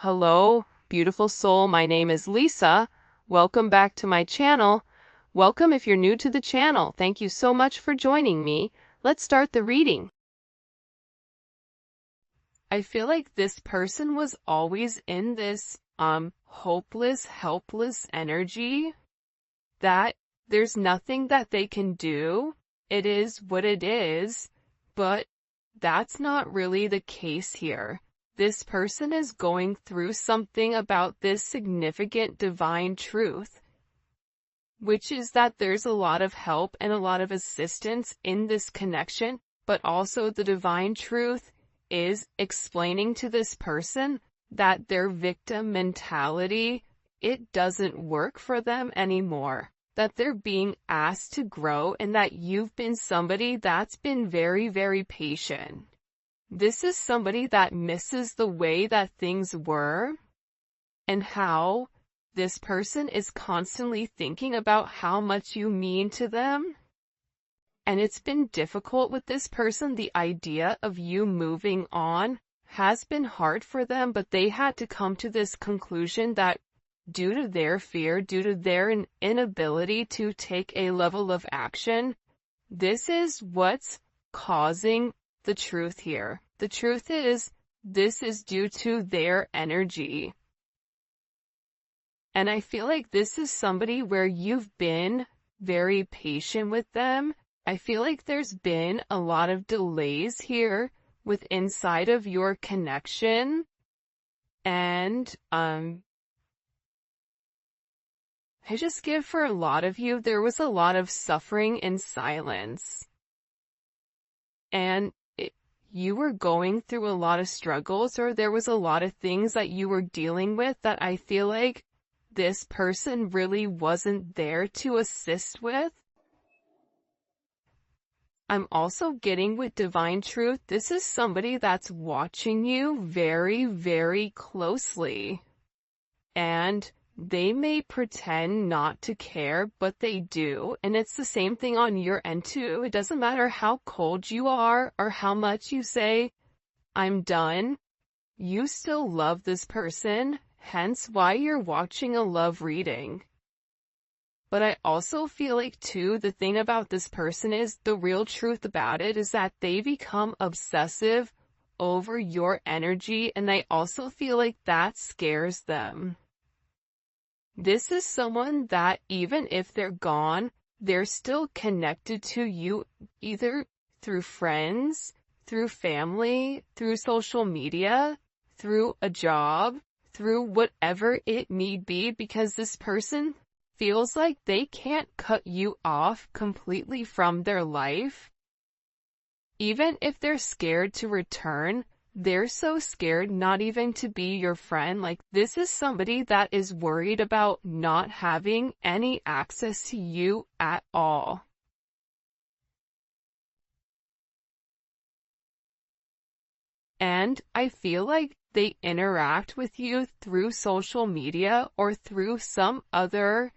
Hello, beautiful soul. My name is Lisa. Welcome back to my channel. Welcome if you're new to the channel. Thank you so much for joining me. Let's start the reading. I feel like this person was always in this hopeless, helpless energy that there's nothing that they can do. It is what it is, but that's not really the case here. This person is going through something about this significant divine truth, which is that there's a lot of help and a lot of assistance in this connection, but also the divine truth is explaining to this person that their victim mentality, it doesn't work for them anymore, that they're being asked to grow, and that you've been somebody that's been very, very patient. This is somebody that misses the way that things were and how this person is constantly thinking about how much you mean to them. And it's been difficult with this person. The idea of you moving on has been hard for them, but they had to come to this conclusion that due to their fear, due to their inability to take a level of action, this is what's causing the truth here. The truth is, this is due to their energy. And I feel like this is somebody where you've been very patient with them. I feel like there's been a lot of delays here with inside of your connection. And, I just give for a lot of you, there was a lot of suffering in silence. And you were going through a lot of struggles, or there was a lot of things that you were dealing with that I feel like this person really wasn't there to assist with. I'm also getting with divine truth, this is somebody that's watching you very, very closely. And they may pretend not to care, but they do. And it's the same thing on your end too. It doesn't matter how cold you are or how much you say, I'm done. You still love this person, hence why you're watching a love reading. But I also feel like too, the thing about this person is, the real truth about it is that they become obsessive over your energy, and I also feel like that scares them. This is someone that even if they're gone, they're still connected to you, either through friends, through family, through social media, through a job, through whatever it may be, because this person feels like they can't cut you off completely from their life. Even if they're scared to return, they're so scared not even to be your friend. Like, this is somebody that is worried about not having any access to you at all. And I feel like they interact with you through social media or through some other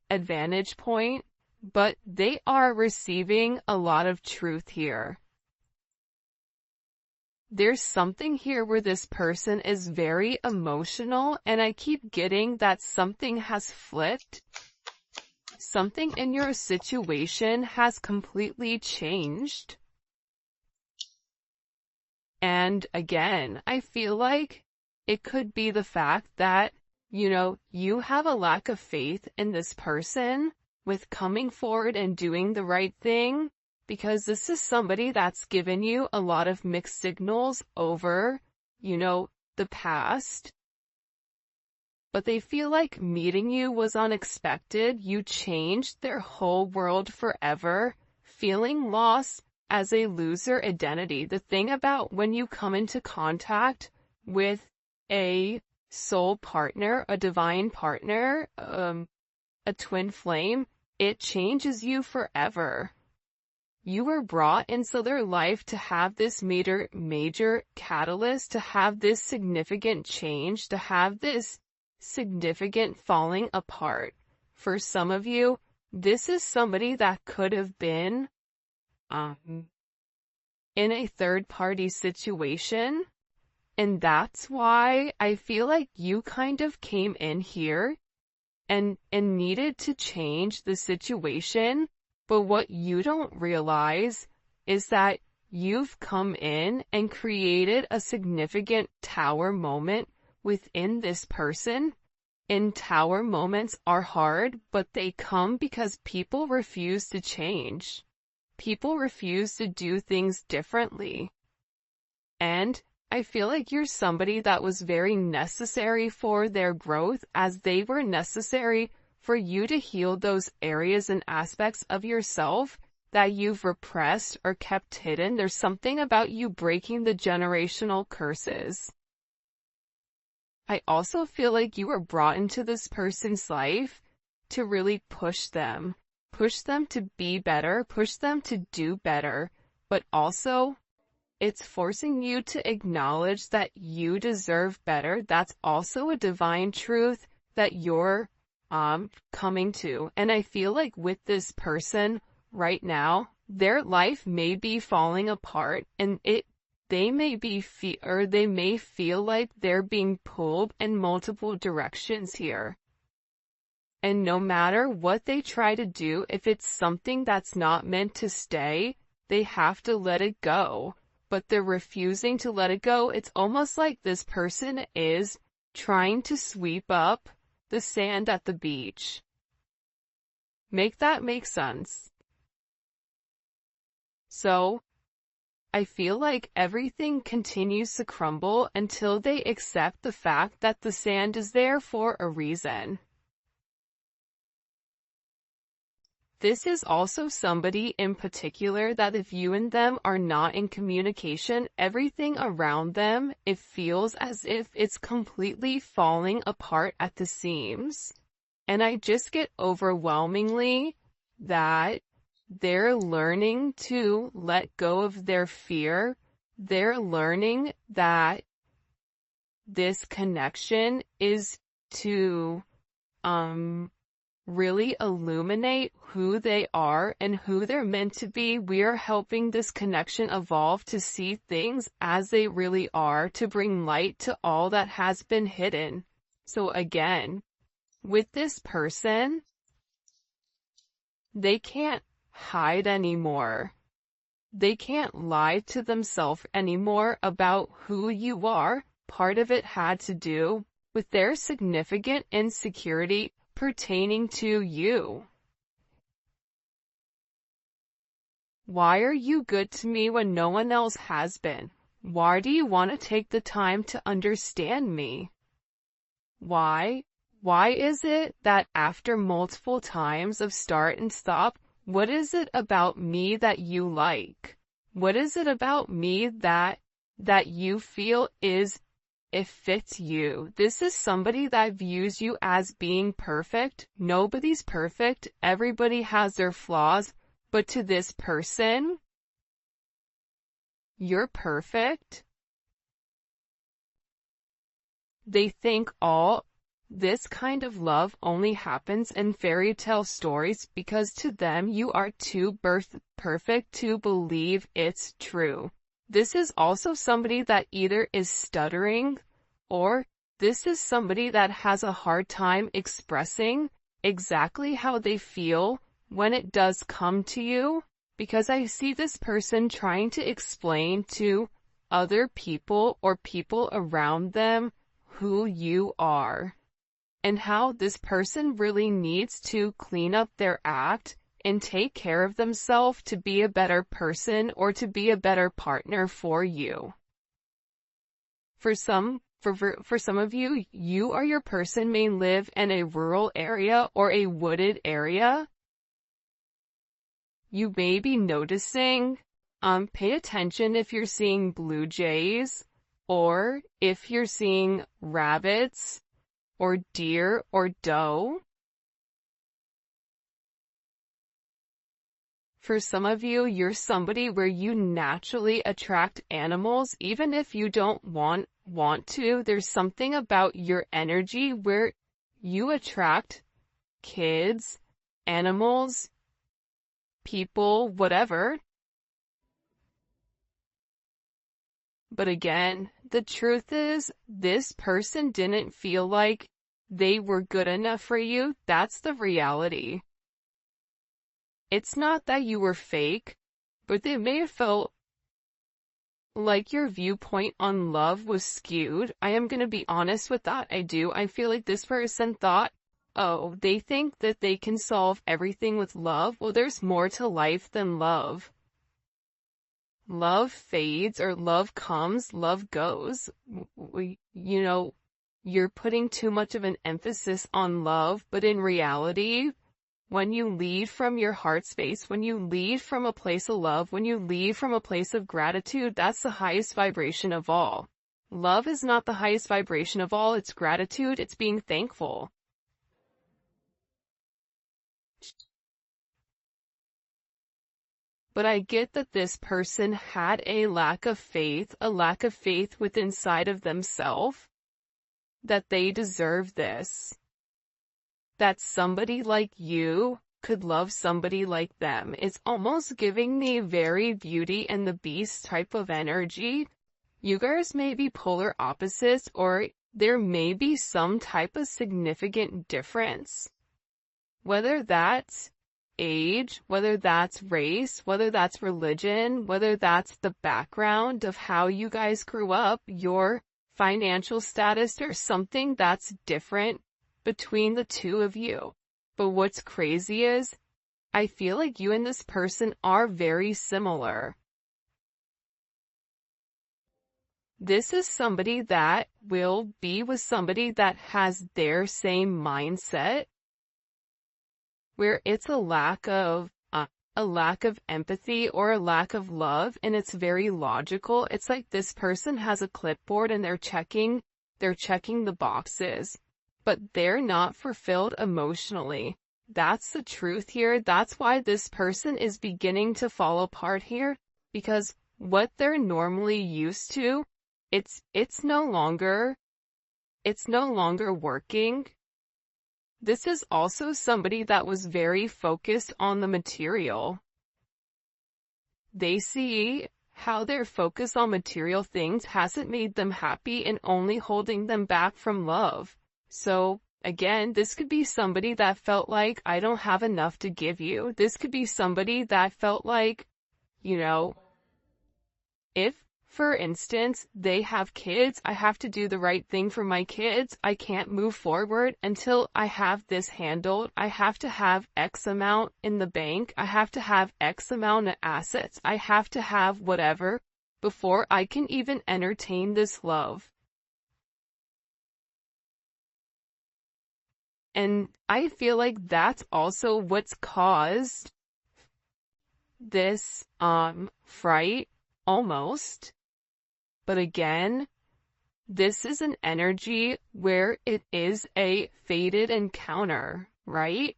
advantage point, but they are receiving a lot of truth here. There's something here where this person is very emotional, and I keep getting that something has flipped. Something in your situation has completely changed. And again, I feel like it could be the fact that, you have a lack of faith in this person with coming forward and doing the right thing, because this is somebody that's given you a lot of mixed signals over, the past. But they feel like meeting you was unexpected. You changed their whole world forever, feeling lost as a loser identity. The thing about when you come into contact with a soul partner, a divine partner, a twin flame, it changes you forever. You were brought into their life to have this major catalyst, to have this significant change, to have this significant falling apart. For some of you, this is somebody that could have been in a third-party situation, And that's why I feel like you kind of came in here and needed to change the situation. But what you don't realize is that you've come in and created a significant tower moment within this person. And tower moments are hard, but they come because people refuse to change. People refuse to do things differently. And I feel like you're somebody that was very necessary for their growth, as they were necessary for you to heal those areas and aspects of yourself that you've repressed or kept hidden. There's something about you breaking the generational curses. I also feel like you were brought into this person's life to really push them to be better, push them to do better, but also it's forcing you to acknowledge that you deserve better. That's also a divine truth that you're coming to. And I feel like with this person right now, their life may be falling apart, and they may feel like they're being pulled in multiple directions here. And no matter what they try to do, if it's something that's not meant to stay, they have to let it go. But they're refusing to let it go. It's almost like this person is trying to sweep up the sand at the beach. Make that make sense? So, I feel like everything continues to crumble until they accept the fact that the sand is there for a reason. This is also somebody in particular that if you and them are not in communication, everything around them, it feels as if it's completely falling apart at the seams. And I just get overwhelmingly that they're learning to let go of their fear. They're learning that this connection is to, really illuminate who they are and who they're meant to be. We are helping this connection evolve to see things as they really are, to bring light to all that has been hidden. So again, with this person, they can't hide anymore. They can't lie to themselves anymore about who you are. Part of it had to do with their significant insecurity pertaining to you. Why are you good to me when no one else has been? Why do you want to take the time to understand me? Why? Why is it that after multiple times of start and stop, what is it about me that you like? What is it about me that you feel it fits you? This is somebody that views you as being perfect. Nobody's perfect. Everybody has their flaws. But to this person, you're perfect. They think all this kind of love only happens in fairy tale stories because to them you are too perfect to believe it's true. This is also somebody that either is stuttering, or this is somebody that has a hard time expressing exactly how they feel when it does come to you, because I see this person trying to explain to other people or people around them who you are, and how this person really needs to clean up their act and take care of themselves to be a better person or to be a better partner for you. For some of you, you or your person may live in a rural area or a wooded area. You may be noticing, pay attention if you're seeing blue jays, or if you're seeing rabbits, or deer, or doe. For some of you, you're somebody where you naturally attract animals, even if you don't want to. There's something about your energy where you attract kids, animals, people, whatever. But again, the truth is, this person didn't feel like they were good enough for you. That's the reality. It's not that you were fake, but they may have felt like your viewpoint on love was skewed. I am gonna be honest with that. I feel like this person thought, oh, they think that they can solve everything with love. Well, there's more to life than love. Love fades, or love comes, love goes. You're putting too much of an emphasis on love, but in reality, when you lead from your heart space, when you lead from a place of love, when you lead from a place of gratitude, that's the highest vibration of all. Love is not the highest vibration of all, it's gratitude, it's being thankful. But I get that this person had a lack of faith within inside of themselves, that they deserve this. That somebody like you could love somebody like them. It's almost giving me very Beauty and the Beast type of energy. You guys may be polar opposites, or there may be some type of significant difference. Whether that's age, whether that's race, whether that's religion, whether that's the background of how you guys grew up, your financial status, or something that's different between the two of you. But what's crazy is, I feel like you and this person are very similar. This is somebody that will be with somebody that has their same mindset, where it's a lack of empathy or a lack of love, and it's very logical. It's like this person has a clipboard and they're checking the boxes, but they're not fulfilled emotionally. That's the truth here. That's why this person is beginning to fall apart here, because what they're normally used to, it's no longer working. This is also somebody that was very focused on the material. They see how their focus on material things hasn't made them happy and only holding them back from love. So, again, this could be somebody that felt like, I don't have enough to give you. This could be somebody that felt like, if, for instance, they have kids, I have to do the right thing for my kids. I can't move forward until I have this handled. I have to have X amount in the bank. I have to have X amount of assets. I have to have whatever before I can even entertain this love. And I feel like that's also what's caused this fright, almost. But again, this is an energy where it is a fated encounter, right?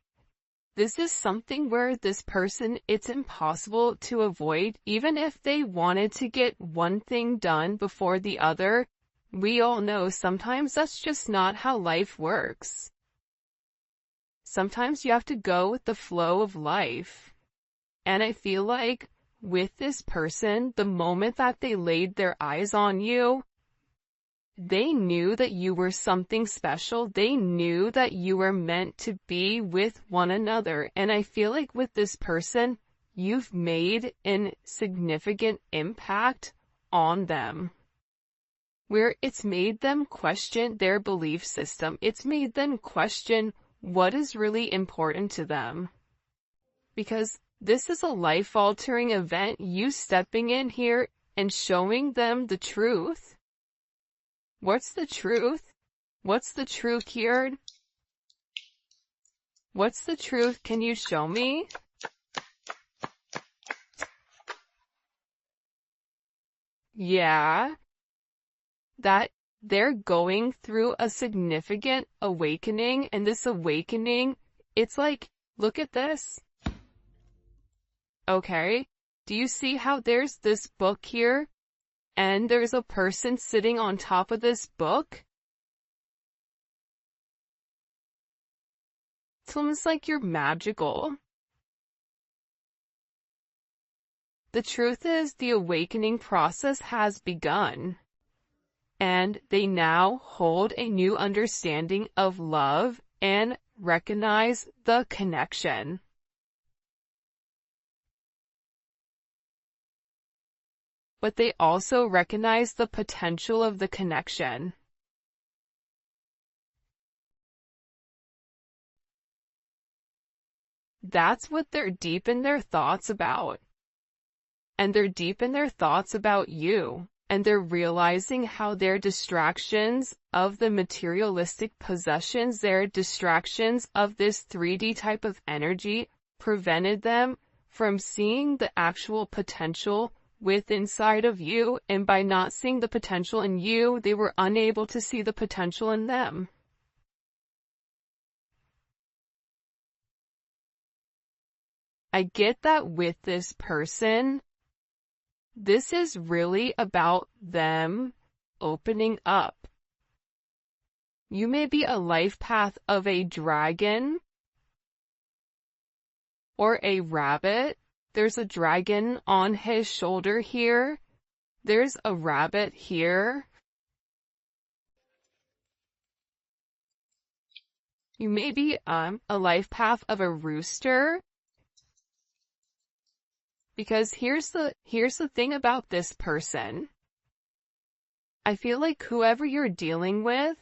This is something where this person, it's impossible to avoid. Even if they wanted to get one thing done before the other, we all know sometimes that's just not how life works. Sometimes you have to go with the flow of life. And I feel like with this person, the moment that they laid their eyes on you, they knew that you were something special. They knew that you were meant to be with one another. And I feel like with this person, you've made a significant impact on them, where it's made them question their belief system. It's made them question what is really important to them. Because this is a life-altering event, you stepping in here and showing them the truth. What's the truth? What's the truth here? What's the truth? Can you show me? Yeah. That they're going through a significant awakening, and this awakening, it's like, look at this. Okay, do you see how there's this book here, and there's a person sitting on top of this book? It's almost like you're magical. The truth is, the awakening process has begun. and they now hold a new understanding of love and recognize the connection. But they also recognize the potential of the connection. That's what they're deep in their thoughts about. And they're deep in their thoughts about you. And they're realizing how their distractions of the materialistic possessions, their distractions of this 3D type of energy, prevented them from seeing the actual potential inside of you, and by not seeing the potential in you, they were unable to see the potential in them. I get that with this person, this is really about them opening up. You may be a life path of a dragon or a rabbit. There's a dragon on his shoulder here. There's a rabbit here. You may be a life path of a rooster. Because here's the thing about this person. I feel like whoever you're dealing with,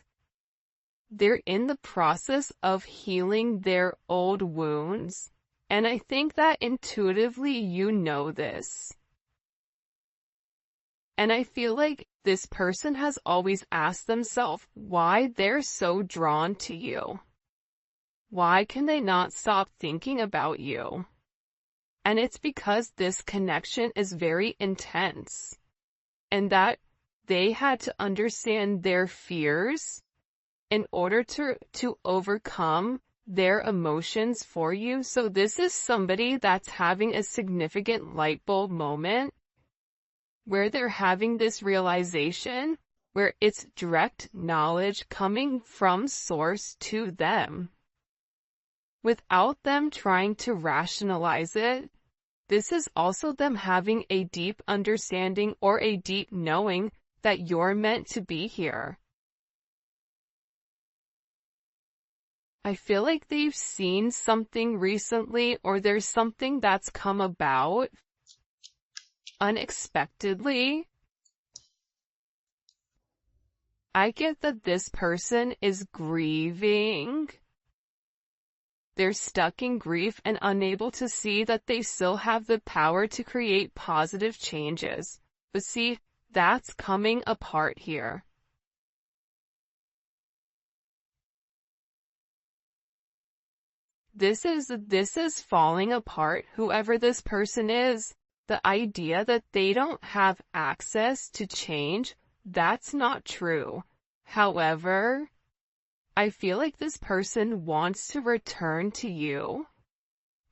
they're in the process of healing their old wounds. And I think that intuitively you know this. And I feel like this person has always asked themselves why they're so drawn to you. Why can they not stop thinking about you? And it's because this connection is very intense. And that they had to understand their fears in order to overcome their emotions for you. So this is somebody that's having a significant light bulb moment where they're having this realization where it's direct knowledge coming from source to them without them trying to rationalize it. This is also them having a deep understanding or a deep knowing that you're meant to be here. I feel like they've seen something recently, or there's something that's come about unexpectedly. I get that this person is grieving. They're stuck in grief and unable to see that they still have the power to create positive changes. But see, that's coming apart here. This is falling apart, whoever this person is. The idea that they don't have access to change, that's not true. However, I feel like this person wants to return to you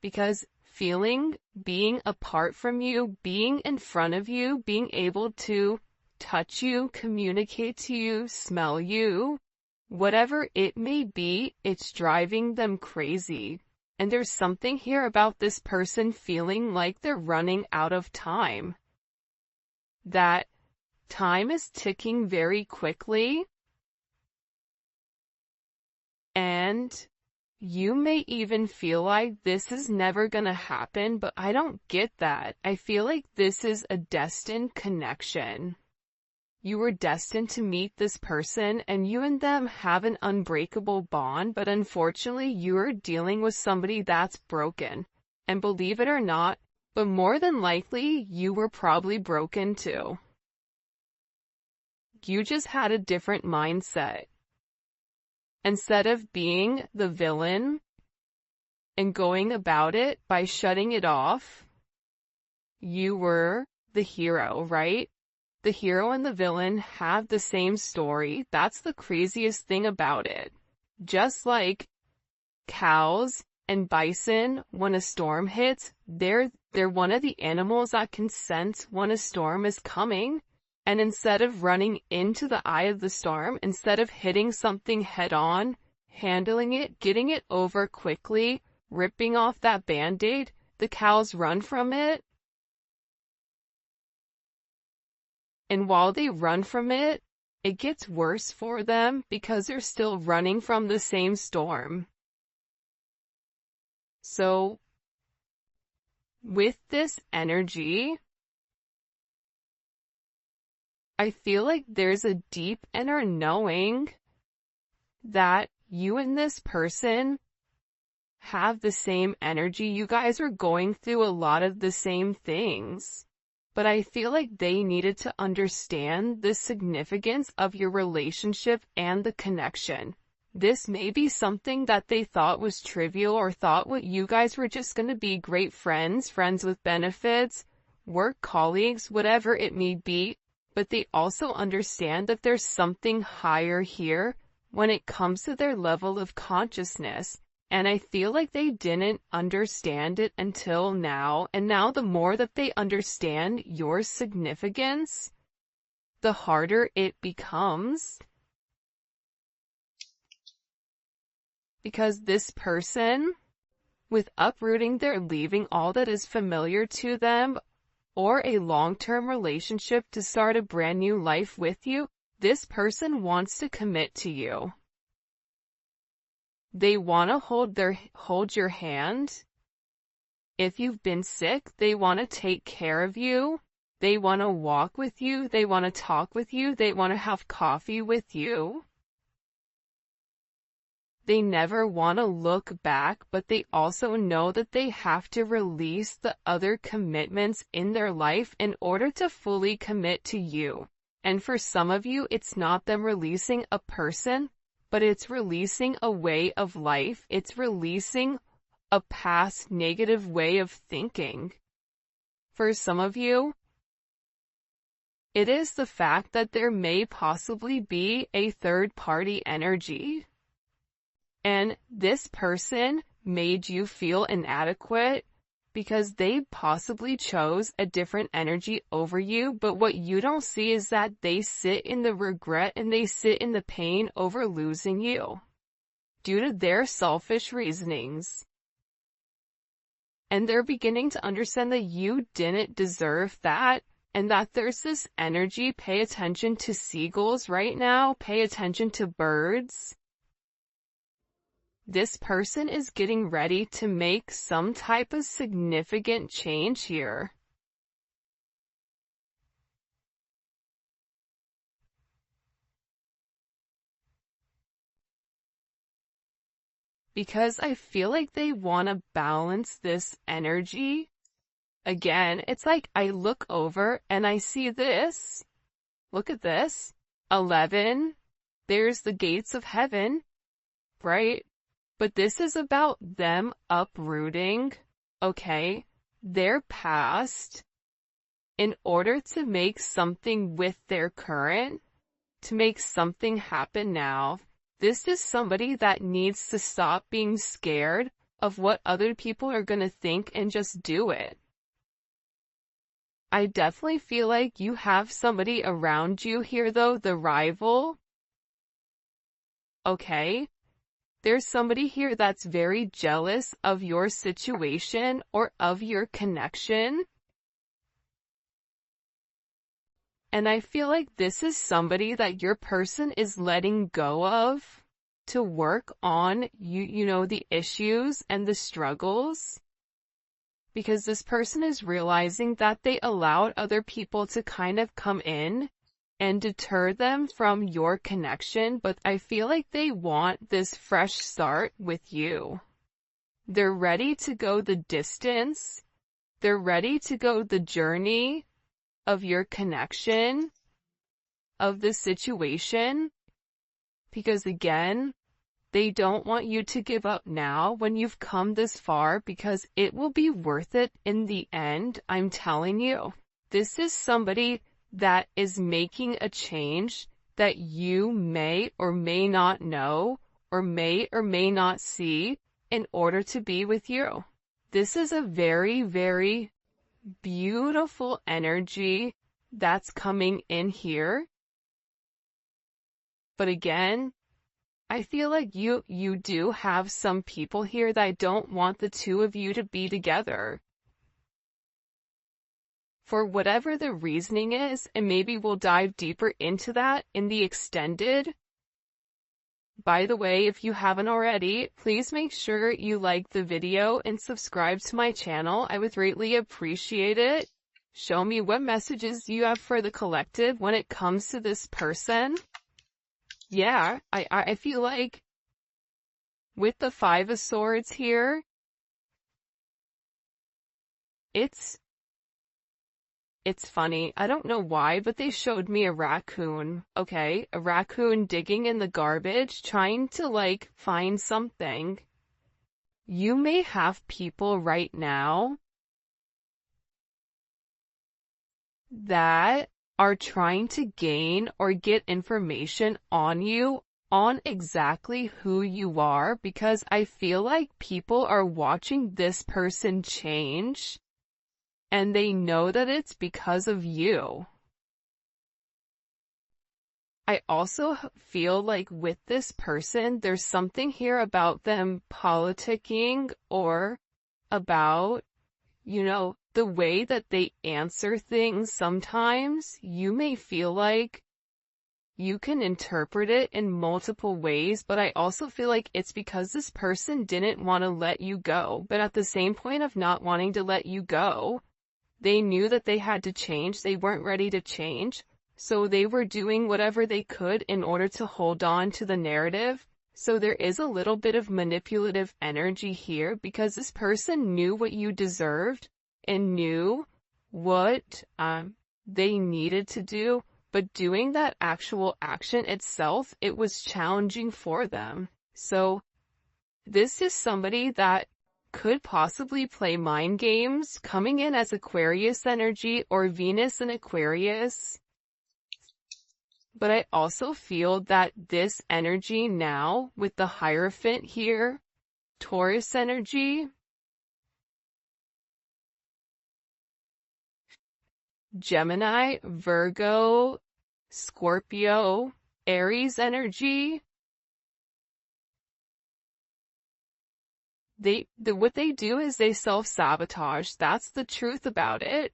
because being apart from you, being in front of you, being able to touch you, communicate to you, smell you, whatever it may be, it's driving them crazy. And there's something here about this person feeling like they're running out of time. That time is ticking very quickly. And you may even feel like this is never gonna happen, but I don't get that. I feel like this is a destined connection. You were destined to meet this person and you and them have an unbreakable bond, but unfortunately you're dealing with somebody that's broken. And believe it or not, but more than likely you were probably broken too. You just had a different mindset. Instead of being the villain and going about it by shutting it off, you were the hero, right? The hero and the villain have the same story. That's the craziest thing about it. Just like cows and bison, when a storm hits, they're one of the animals that can sense when a storm is coming. And instead of running into the eye of the storm, instead of hitting something head on, handling it, getting it over quickly, ripping off that band-aid, the cows run from it. And while they run from it, it gets worse for them because they're still running from the same storm. So, with this energy, I feel like there's a deep inner knowing that you and this person have the same energy. You guys are going through a lot of the same things. But I feel like they needed to understand the significance of your relationship and the connection. This may be something that they thought was trivial or thought what you guys were just going to be great friends, friends with benefits, work colleagues, whatever it may be. But they also understand that there's something higher here when it comes to their level of consciousness. And I feel like they didn't understand it until now. And now the more that they understand your significance, the harder it becomes. Because this person, with uprooting, they're leaving all that is familiar to them, or a long-term relationship to start a brand new life with you, this person wants to commit to you. They want to hold your hand. If you've been sick, they want to take care of you. They want to walk with you. They want to talk with you. They want to have coffee with you. They never want to look back, but they also know that they have to release the other commitments in their life in order to fully commit to you. And for some of you, it's not them releasing a person, but it's releasing a way of life. It's releasing a past negative way of thinking. For some of you, it is the fact that there may possibly be a third-party energy. And this person made you feel inadequate because they possibly chose a different energy over you, but what you don't see is that they sit in the regret and they sit in the pain over losing you due to their selfish reasonings. And they're beginning to understand that you didn't deserve that, and that there's this energy. Pay attention to seagulls right now. Pay attention to birds. This person is getting ready to make some type of significant change here. Because I feel like they want to balance this energy. Again, it's like I look over and I see this. Look at this. 11. There's the gates of heaven, right? But this is about them uprooting, okay, their past in order to make something with their current, to make something happen now. This is somebody that needs to stop being scared of what other people are going to think and just do it. I definitely feel like you have somebody around you here though, the rival. Okay? There's somebody here that's very jealous of your situation or of your connection. And I feel like this is somebody that your person is letting go of to work on you know, the issues and the struggles. Because this person is realizing that they allowed other people to kind of come in and deter them from your connection, but I feel like they want this fresh start with you. They're ready to go the distance. They're ready to go the journey of your connection, of the situation, because again, they don't want you to give up now when you've come this far, because it will be worth it in the end, I'm telling you. This is somebody that is making a change that you may or may not know or may not see in order to be with you. This is a very, very beautiful energy that's coming in here. But again, I feel like you do have some people here that don't want the two of you to be together. for whatever the reasoning is, and maybe we'll dive deeper into that in the extended. By the way, if you haven't already, please make sure you like the video and subscribe to my channel. I would greatly appreciate it. Show me what messages you have for the collective when it comes to this person. Yeah, I feel like with the Five of Swords here, it's funny. I don't know why, but they showed me a raccoon, okay? A raccoon digging in the garbage, trying to, like, find something. You may have people right now that are trying to gain or get information on you, on exactly who you are, because I feel like people are watching this person change, and they know that it's because of you. I also feel like with this person, there's something here about them politicking or about, the way that they answer things. Sometimes you may feel like you can interpret it in multiple ways, but I also feel like it's because this person didn't want to let you go. But at the same point of not wanting to let you go, they knew that they had to change. They weren't ready to change. So they were doing whatever they could in order to hold on to the narrative. So there is a little bit of manipulative energy here because this person knew what you deserved and knew what they needed to do, but doing that actual action itself, it was challenging for them. So this is somebody that could possibly play mind games, coming in as Aquarius energy or Venus in Aquarius. But I also feel that this energy now, with the Hierophant here, Taurus energy, Gemini, Virgo, Scorpio, Aries energy, what they do is they self-sabotage. That's the truth about it.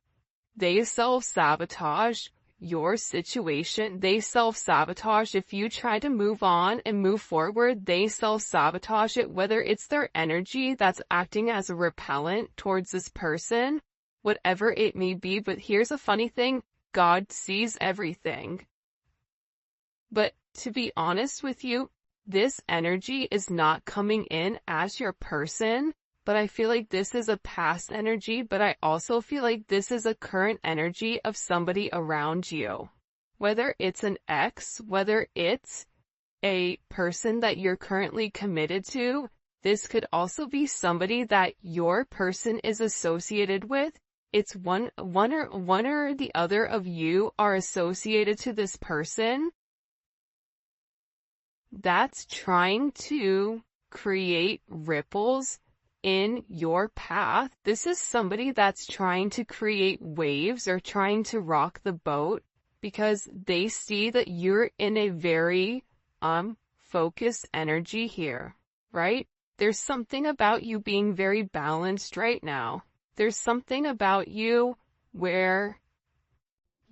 They self-sabotage your situation. They self-sabotage. If you try to move on and move forward, they self-sabotage it, whether it's their energy that's acting as a repellent towards this person, whatever it may be. But here's a funny thing, God sees everything. But to be honest with you, this energy is not coming in as your person, but I feel like this is a past energy, but I also feel like this is a current energy of somebody around you. Whether it's an ex, whether it's a person that you're currently committed to, this could also be somebody that your person is associated with. It's one or the other of you are associated to this person that's trying to create ripples in your path. This is somebody that's trying to create waves or trying to rock the boat because they see that you're in a very focused energy here, right? There's something about you being very balanced right now. There's something about you where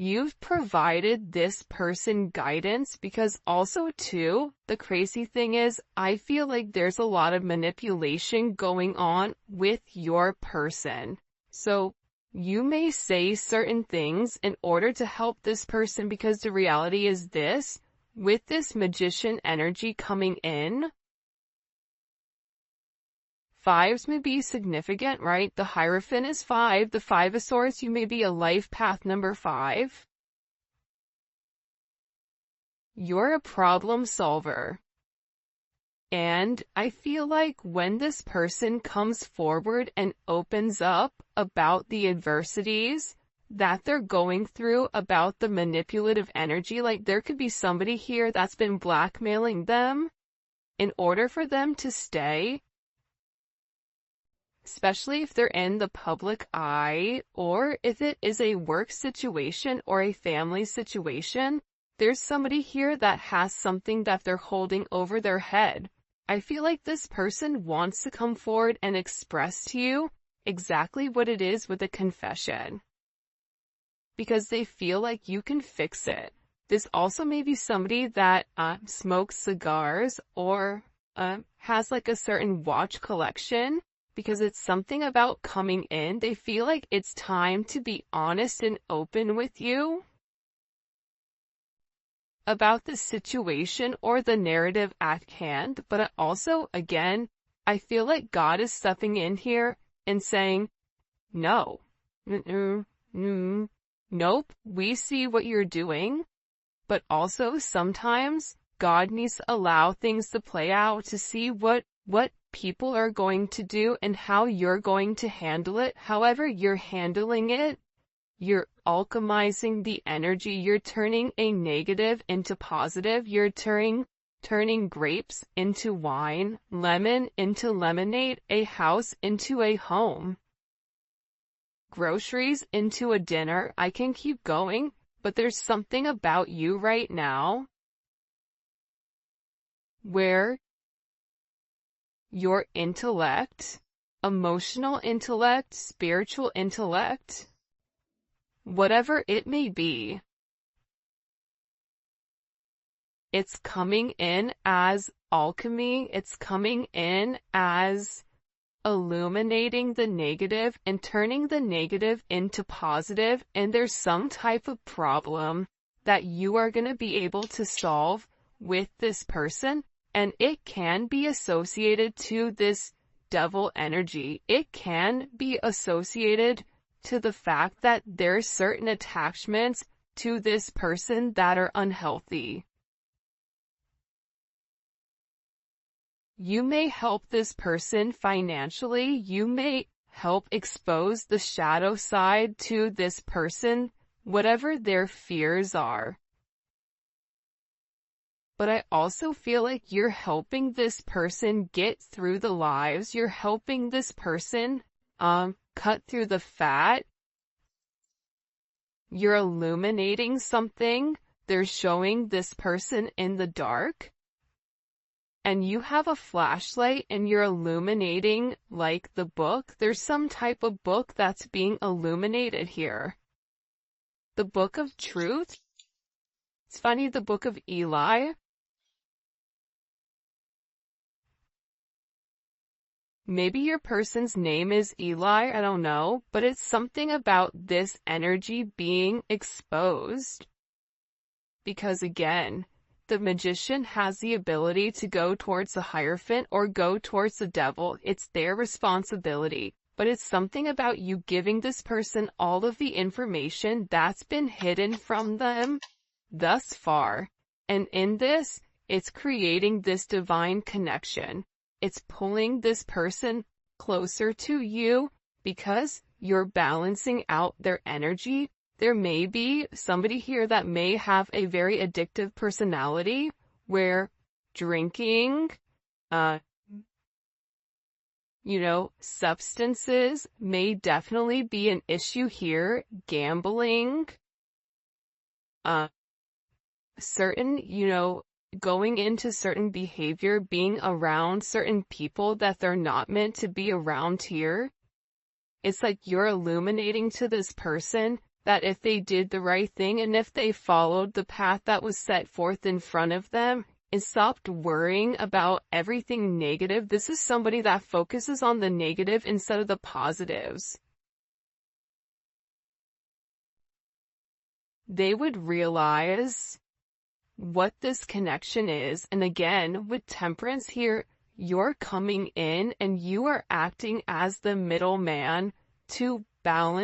you've provided this person guidance, because also too, the crazy thing is, I feel like there's a lot of manipulation going on with your person. So you may say certain things in order to help this person, because the reality is this, with this Magician energy coming in, fives may be significant, right? The Hierophant is 5. The Five of Swords, you may be a life path number 5. You're a problem solver. And I feel like when this person comes forward and opens up about the adversities that they're going through, about the manipulative energy, like there could be somebody here that's been blackmailing them in order for them to stay, especially if they're in the public eye, or if it is a work situation or a family situation. There's somebody here that has something that they're holding over their head. I feel like this person wants to come forward and express to you exactly what it is with a confession. because they feel like you can fix it. This also may be somebody that smokes cigars or has like a certain watch collection, because it's something about coming in. They feel like it's time to be honest and open with you about the situation or the narrative at hand. But also, again, I feel like God is stepping in here and saying, no, nope, we see what you're doing. But also sometimes God needs to allow things to play out to see what people are going to do and how you're going to handle it. However you're handling it, you're alchemizing the energy. You're turning a negative into positive. You're turning grapes into wine, lemon into lemonade, a house into a home, groceries into a dinner. I can keep going, but there's something about you right now where your intellect, emotional intellect, spiritual intellect, whatever it may be, it's coming in as alchemy. It's coming in as illuminating the negative and turning the negative into positive. And there's some type of problem that you are going to be able to solve with this person. And it can be associated to this devil energy. It can be associated to the fact that there's certain attachments to this person that are unhealthy. You may help this person financially. You may help expose the shadow side to this person, whatever their fears are. But I also feel like you're helping this person get through the lives. You're helping this person cut through the fat. You're illuminating something. They're showing this person in the dark. And you have a flashlight and you're illuminating like the book. There's some type of book that's being illuminated here. The book of truth. It's funny, the book of Eli. Maybe your person's name is Eli, I don't know, but it's something about this energy being exposed. Because again, the magician has the ability to go towards the Hierophant or go towards the devil. It's their responsibility. But it's something about you giving this person all of the information that's been hidden from them thus far. And in this, it's creating this divine connection. It's pulling this person closer to you because you're balancing out their energy. There may be somebody here that may have a very addictive personality where drinking, substances may definitely be an issue here. Gambling, certain, going into certain behavior, being around certain people that they're not meant to be around here. It's like you're illuminating to this person that if they did the right thing and if they followed the path that was set forth in front of them and stopped worrying about everything negative, this is somebody that focuses on the negative instead of the positives. They would realize what this connection is. And again, with Temperance here, you're coming in and you are acting as the middleman to balance